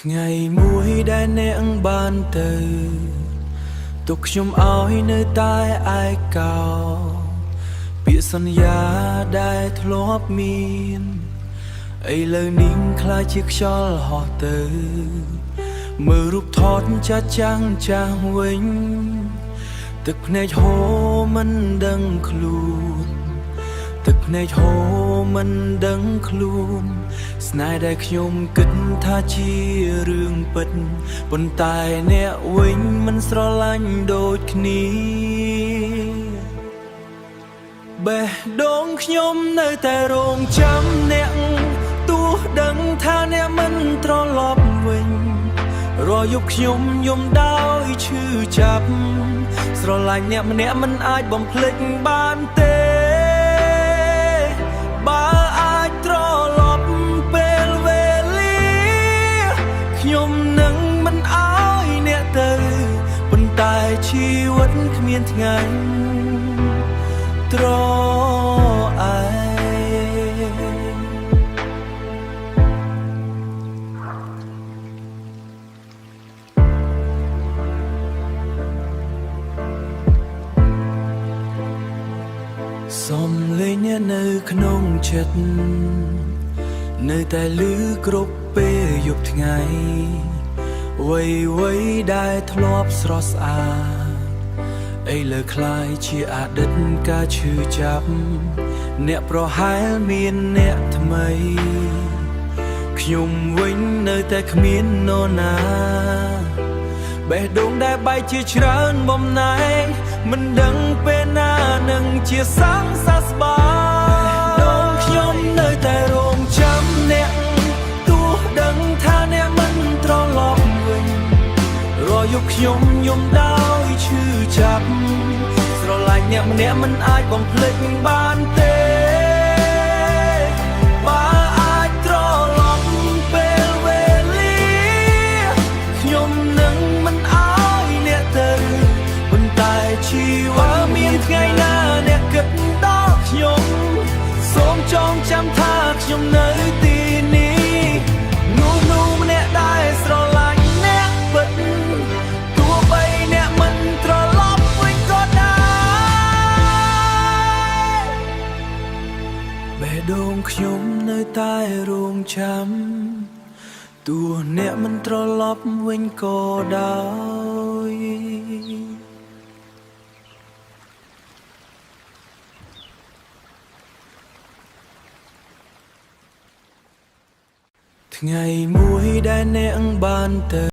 ថ្ងៃមួយដែលអ្នកបានទៅទុកខ្ញុំឲ្យនៅតែឯកោពាក្យសន្យាដែលធ្លាប់មានឥឡូវនេះខ្លាចជាខ្យល់ហោះទៅមើលរូបថតចាស់ចាស់វិញទឹកភ្នែកហូរមិនដឹងខ្លួនទឹកភ្នែកហូរមិនដឹងខ្លួនស្នេហ៍ដែលខ្ញុំគិតថាជារឿងពិតប៉ុន្តែអ្នកវិញមិនស្រឡាញ់ដូចគ្នាបេះដូងខ្ញុំនៅតែរងចាំអ្នកទោះដឹងថាអ្នកមិនត្រឡប់វិញរាល់យប់ខ្ញុំយំដោយឈឺចាប់ស្រឡាញ់អ្នកម្នាក់មិនអាចបំភ្លេចបានទេបើអាចត្រឡប់ពេលវេលាខ្ញុំនឹងមិនអោយអ្នកទៅប៉ុន្តែជីវិតគ្មានថ្ងៃត្រឯសំឡេងអ្នកនៅក្នុងចិត្តនៅតែឮគ្រប់ពេលយប់ថ្ងៃវ័យដែលធ្លាប់ស្រស់ស្អាតឥឡូវคล้ายជាអតីតការឈឺចាប់អ្នកប្រហែលមានអ្នកថ្មីខ្ញុំវិញនៅតែគ្មាននរណាបេះដូងដែលបែកជាច្រើនបំណែកមិនដឹងពេលណានឹងជាសង្សារស្បើយដូងខ្ញុំនៅតែរងចាំអ្នកទោះដឹងថាអ្នកមិនត្រឡប់វិញរាល់យប់ខ្ញុំយំដោយឈឺចាប់ស្រឡាញ់អ្នកម្នាក់មិនអាចបំភ្លេចបានទេបើអាចត្រឡប់ពេលវេលាខ្ញុំនឹងមិនអោយអ្នកទៅប៉ុន្តែជីវិតមានថ្ងៃណាអ្នកគិតដល់ខ្ញុំសូមចងចាំថាខ្ញុំនៅទីនេះនោះម្នាក់ដែលស្រឡាញ់អ្នកពិតទោះបីអ្នកមិនត្រឡប់វិញក៏ដែរបេះដូងខ្ញុំនៅតែរងចាំទោះអ្នកមិនត្រឡប់វិញក៏ដោយថ្ងៃមួយដែលអ្នកបានទៅ